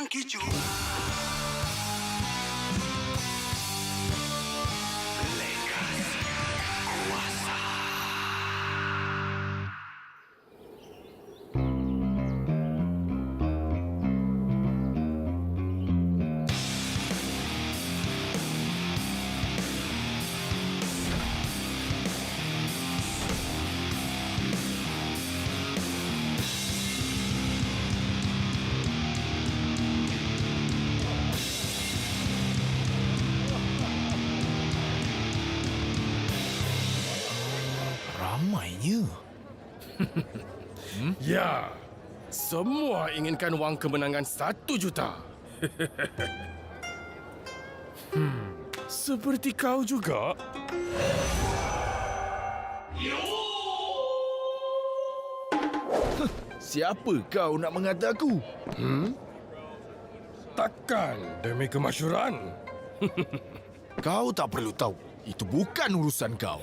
Ruang Keju. Legasi Kuasa. Ramainya. Ya, semua inginkan wang kemenangan 1 juta. Seperti kau juga. Siapa kau nak mengata aku? Takkan demi kemasyhuran? Kau tak perlu tahu. Itu bukan urusan kau.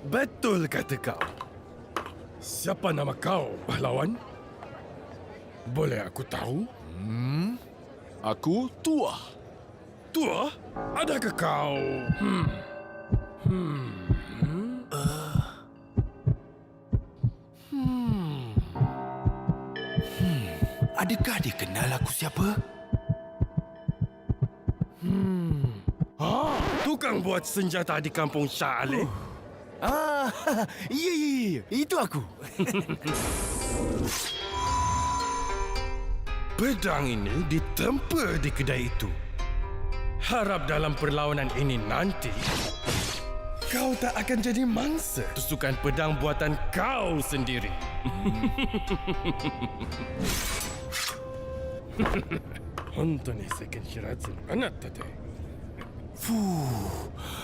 Betul kata kau. Siapa nama kau, pahlawan? Boleh aku tahu? Aku Tua. Tua, adakah kau... Adakah dia kenal aku siapa? Tukang buat senjata di kampung Shah Alif? Ya. Itu aku. Pedang ini ditempa di kedai itu. Harap dalam perlawanan ini nanti kau tak akan jadi mangsa tusukan pedang buatan kau sendiri. Honton ni second shiratsu anak tadi.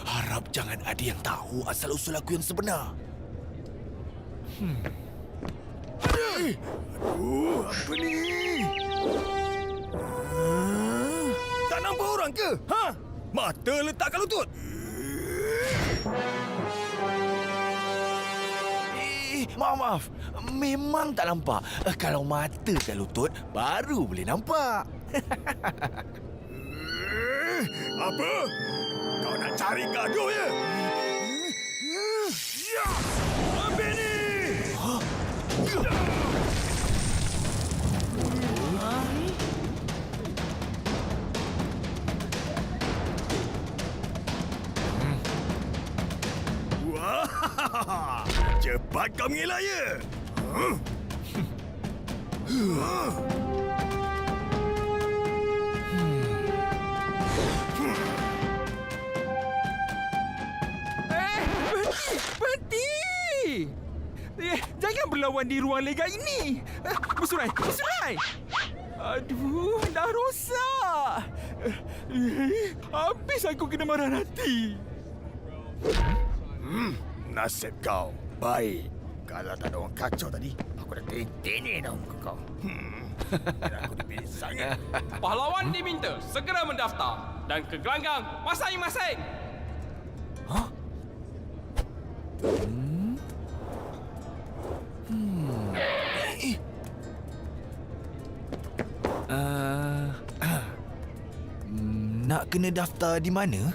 Harap jangan ada yang tahu asal-usul aku yang sebenar. Aduh, apa ni? Tak nampak orang ke? Mata letak kat lutut. Maaf. Memang tak nampak. Kalau mata kat lutut, baru boleh nampak. Apa? Kau nak cari gaduh ya? Ambil ni! Wah! Cepat kau mengelak ya? Berhenti! Jangan berlawan di ruang lega ini. Bersurai. Aduh, dah rosak. Habis aku kena marah nanti. Nasib kau baik. Kalau tak ada orang kacau tadi, aku dah tini dah muka kau. Aku dipilih sangat. Pahlawan diminta segera mendaftar dan ke gelanggang masing-masing. Nak kena daftar di mana?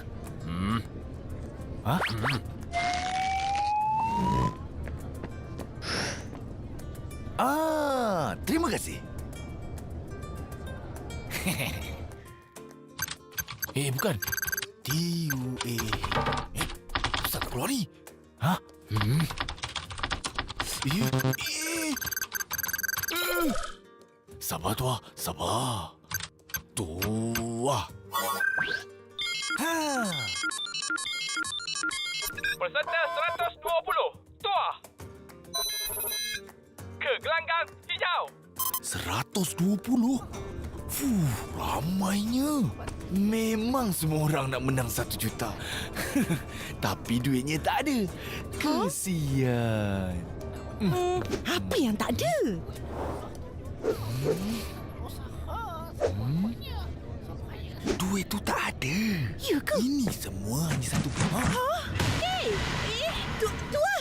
Terima kasih. Bukan. TUA. Kenapa tak keluar ni? Sabar, Tua. Sabar. Tua. Peserta 120. Tua. Ke gelanggang hijau. 120? Ramainya. Memang semua orang nak menang 1 juta. Tapi duitnya tak ada. Kesian. Apa yang tak ada? Duit tu tak ada. Ya ke? Ini semua hanya satu pihak. Tua!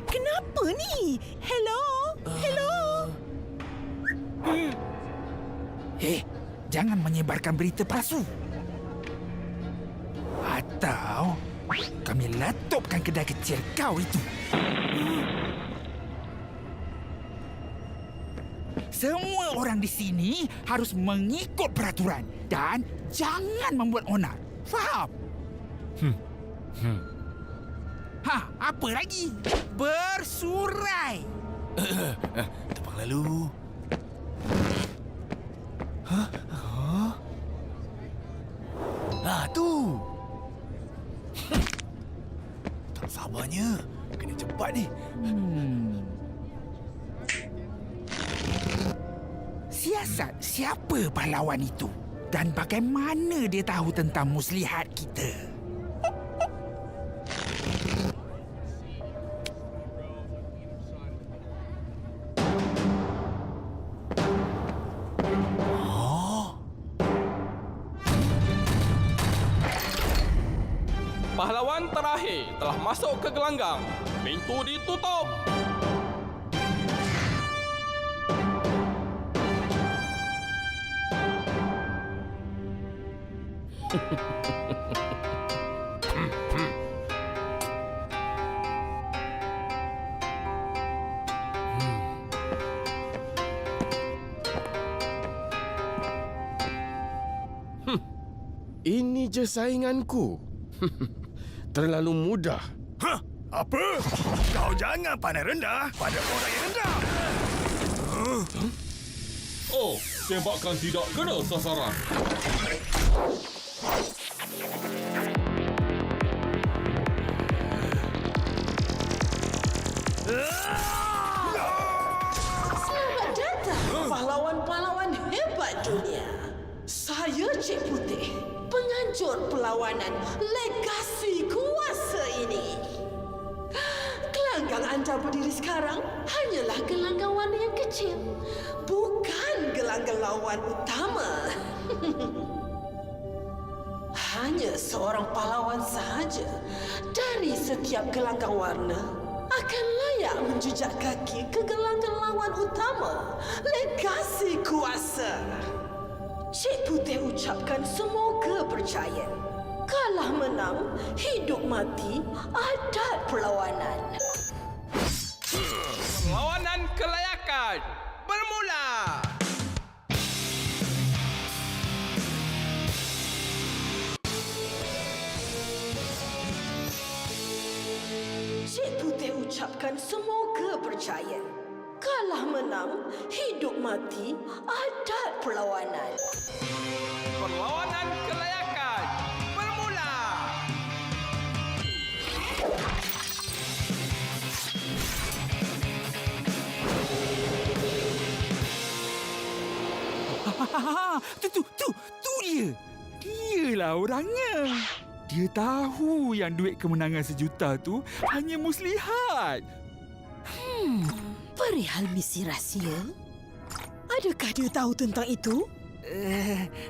Kenapa ni? Hello? jangan menyebarkan berita palsu. Atau kami letupkan kedai kecil kau itu. Semua orang di sini harus mengikut peraturan dan jangan membuat onar. Faham? Apa lagi? Bersurai. Tepang lalu. Tu. Tak sabarnya. Kena cepat ni. Siasat siapa pahlawan itu? Dan bagaimana dia tahu tentang muslihat kita? Pahlawan terakhir telah masuk ke gelanggang. Pintu ditutup. Ini je sainganku. Terlalu mudah. Hah? Apa? Kau jangan pandang rendah pada orang yang rendah. Oh, tembakan tidak kena sasaran. Selamat datang, pahlawan-pahlawan hebat dunia. Saya Cik Putih, penganjur perlawanan legasi kuasa ini. Gelanggang anda berdiri sekarang hanyalah gelanggang warna yang kecil, bukan gelanggang lawan utama. Hanya seorang pahlawan sahaja dari setiap gelanggang warna akan layak menjejak kaki ke gelanggang lawan utama, legasi kuasa. Cik Putih ucapkan semoga percaya. Kalah menang, hidup mati, adat perlawanan. Perlawanan kelayakan bermula. Cik Putih ucapkan semoga percaya. Kalah menang, hidup mati, adat perlawanan. Perlawanan kelayakan bermula. Tu dia. Dialah orangnya. Dia tahu yang duit kemenangan sejuta tu hanya muslihat. Perihal misi rahsia? Adakah dia tahu tentang itu?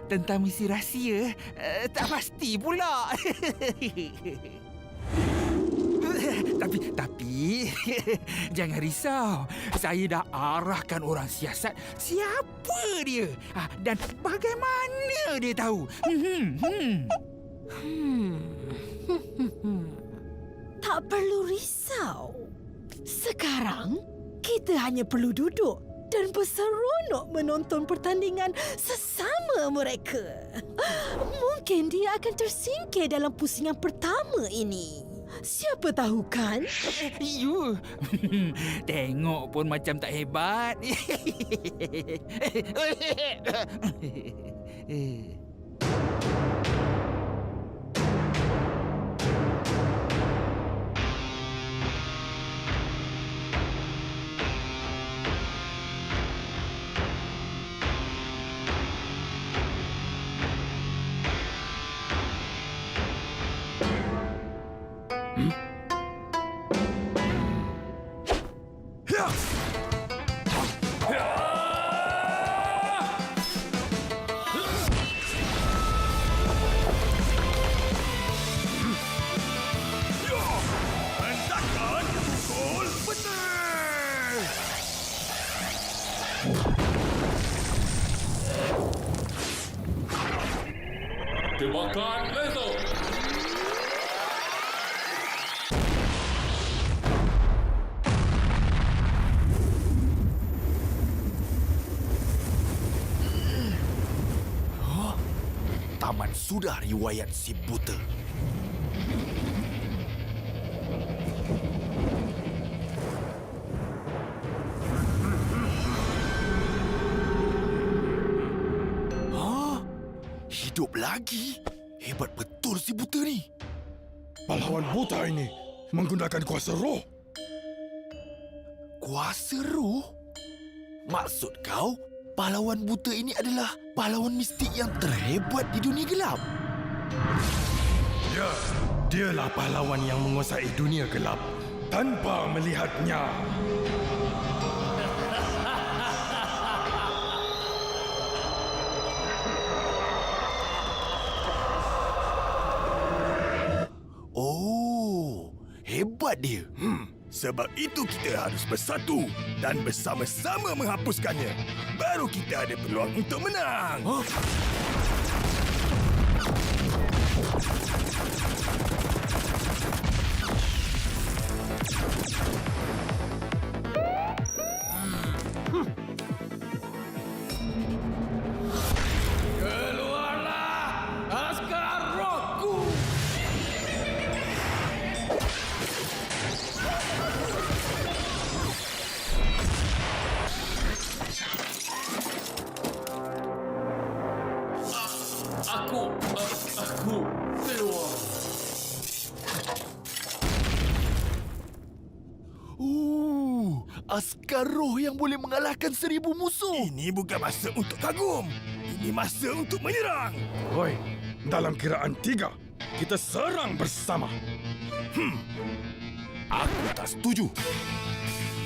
Tentang misi rahsia, tak pasti pula. Tapi jangan risau. Saya dah arahkan orang siasat siapa dia dan bagaimana dia tahu. Tak perlu risau. Sekarang, kita hanya perlu duduk dan berseronok menonton pertandingan sesama mereka. Mungkin dia akan tersingkir dalam pusingan pertama ini. Siapa tahu kan? You. Tengok pun macam tak hebat. God Lezo. Taman sudah riwayat si buta. Hidup lagi? Hebat betul si buta ni. Pahlawan buta ini menggunakan kuasa roh. Kuasa roh? Maksud kau, pahlawan buta ini adalah pahlawan mistik yang terhebat di dunia gelap? Ya, dialah pahlawan yang menguasai dunia gelap tanpa melihatnya. Oh, hebat dia. Sebab itu kita harus bersatu dan bersama-sama menghapuskannya. Baru kita ada peluang untuk menang. Keluarlah askar rohku. Aku keluar. Askar roh yang boleh mengalahkan 1000 musuh. Ini bukan masa untuk kagum. Ini masa untuk menyerang. Oi, dalam kiraan 3, kita serang bersama. Aku tak setuju.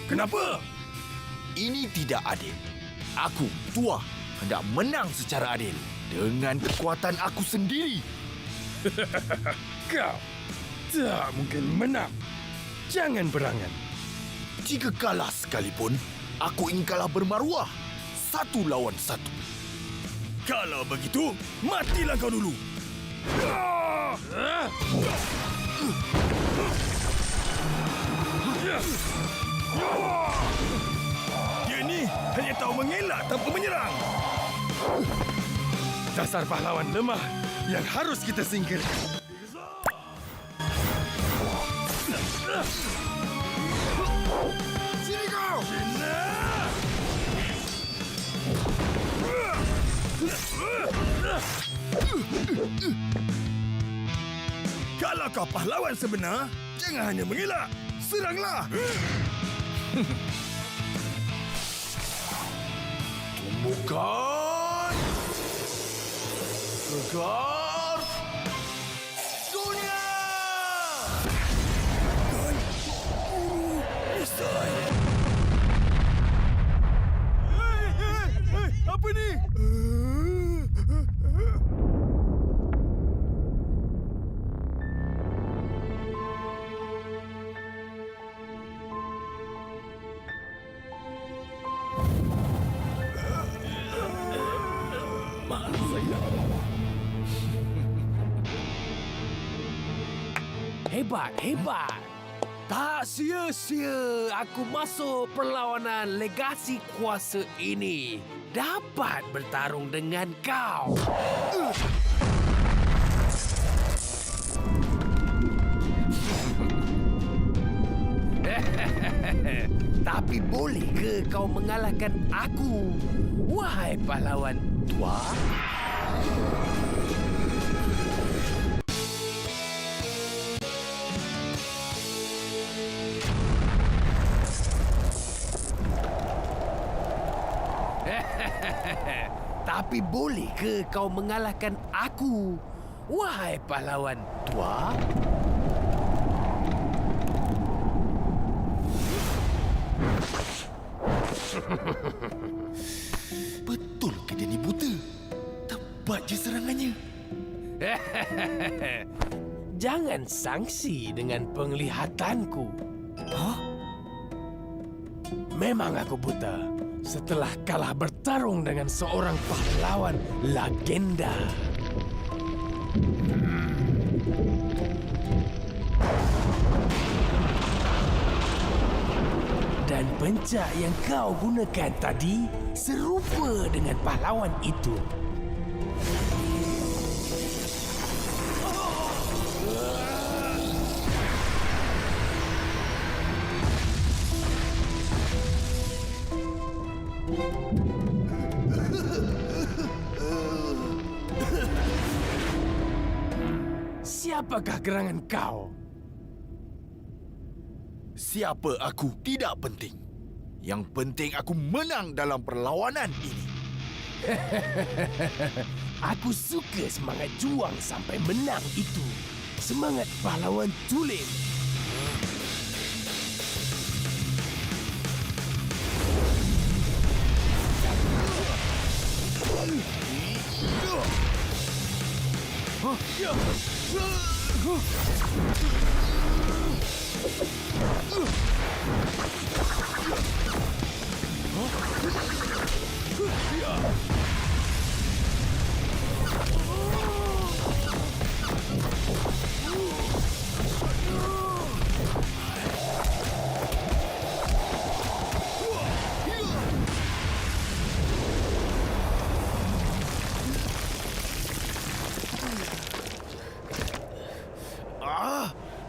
Kenapa? Ini tidak adil. Aku, Tua, hendak menang secara adil dengan kekuatan aku sendiri. Kau tak mungkin menang. Jangan berangan. Jika kalah sekalipun, aku ingin kalah bermaruah. 1 lawan 1. Kalau begitu, matilah kau dulu. Dia ni hanya tahu mengelak tanpa menyerang. Dasar pahlawan lemah yang harus kita singkirkan. Sini kau! Kalau kau pahlawan sebenar, jangan hanya mengelak. Seranglah! Tumbuhkan! Gegar! Dunia! Dan guru Isai! Hei! Apa ni? Hebat. Tak sia-sia aku masuk perlawanan legasi kuasa ini. Dapat bertarung dengan kau. Tapi boleh ke kau mengalahkan aku? Wahai pahlawan tua. Tapi boleh ke kau mengalahkan aku? Wahai pahlawan tua. Betul ke dia ni buta? Tepat je serangannya. Jangan sangsi dengan penglihatanku. Memang aku buta setelah kalah bertarung dengan seorang pahlawan legenda. Dan pencak yang kau gunakan tadi serupa dengan pahlawan itu. Siapakah gerangan kau? Siapa aku tidak penting. Yang penting aku menang dalam perlawanan ini. Aku suka semangat juang sampai menang itu. Semangat pahlawan tulen.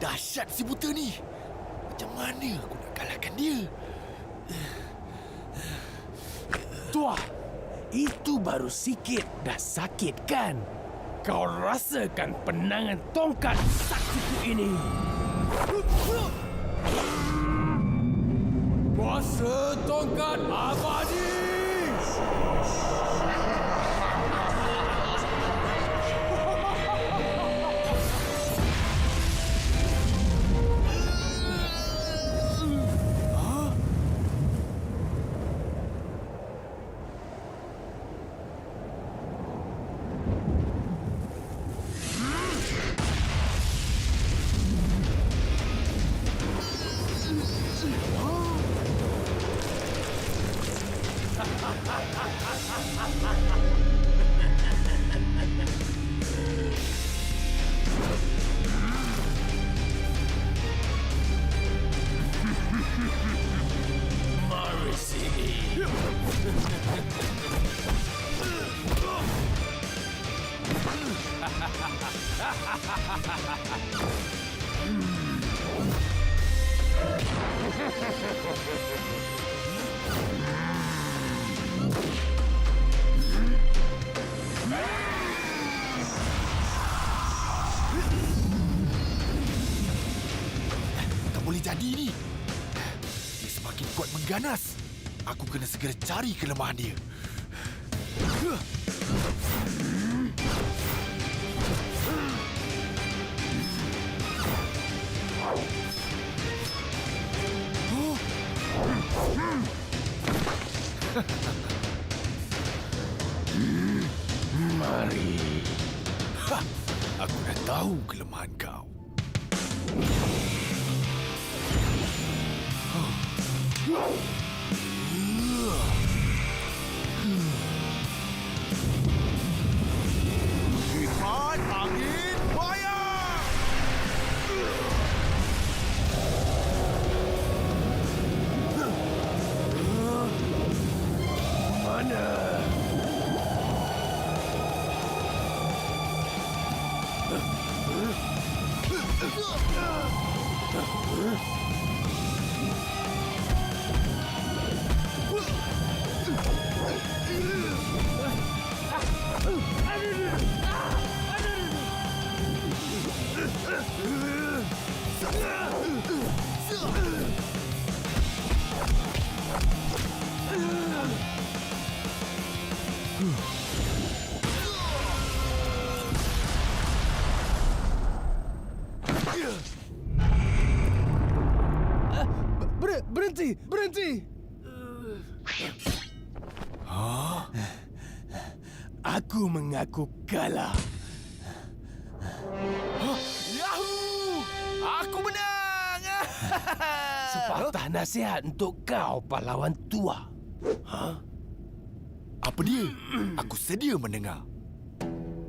Dahsyat si buta ni. Macam mana aku nak kalahkan dia? Tuah, itu baru sikit dah sakit kan? Kau rasakan penangan tongkat saktiku ini. Kuasa tongkat abadi! Mari sini. Tak boleh jadi ni. Dia semakin kuat mengganas. Aku kena segera cari kelemahan dia. Mari. Aku dah tahu kelemahan kau. Kipas angin bayang! Mana? Berhenti! Berhenti! Aku mengaku kalah. Yahoo! Aku menang! Sepatah nasihat untuk kau, pahlawan tua. Apa dia? Aku sedia mendengar.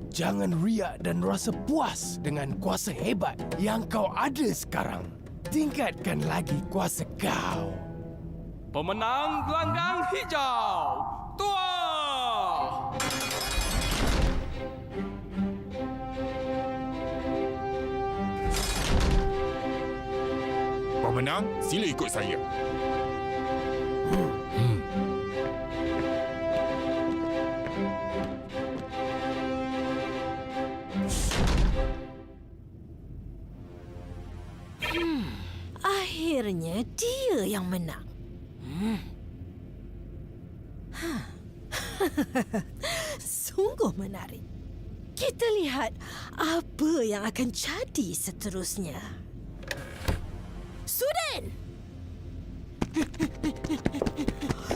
Jangan riak dan rasa puas dengan kuasa hebat yang kau ada sekarang. Tingkatkan lagi kuasa kau. pemenang gelanggang hijau, Tua. Pemenang, sila ikut saya. Akhirnya dia yang menang. Sungguh menarik. Kita lihat apa yang akan jadi seterusnya. Suden!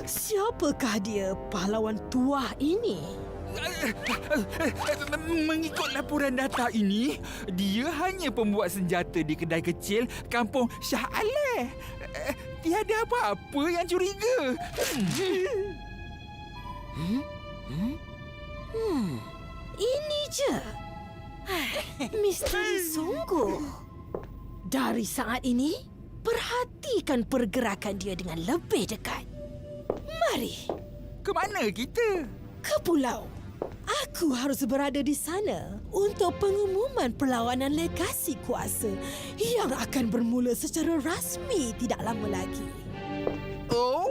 Siapakah dia pahlawan tua ini? Mengikut laporan data ini, dia hanya pembuat senjata di kedai kecil kampung Shah Aleh. Tiada apa-apa yang curiga. Ini je. Misteri sungguh. Dari saat ini, perhatikan pergerakan dia dengan lebih dekat. Mari. Ke mana kita? Ke pulau. Aku harus berada di sana untuk pengumuman perlawanan legasi kuasa yang akan bermula secara rasmi tidak lama lagi. Oh.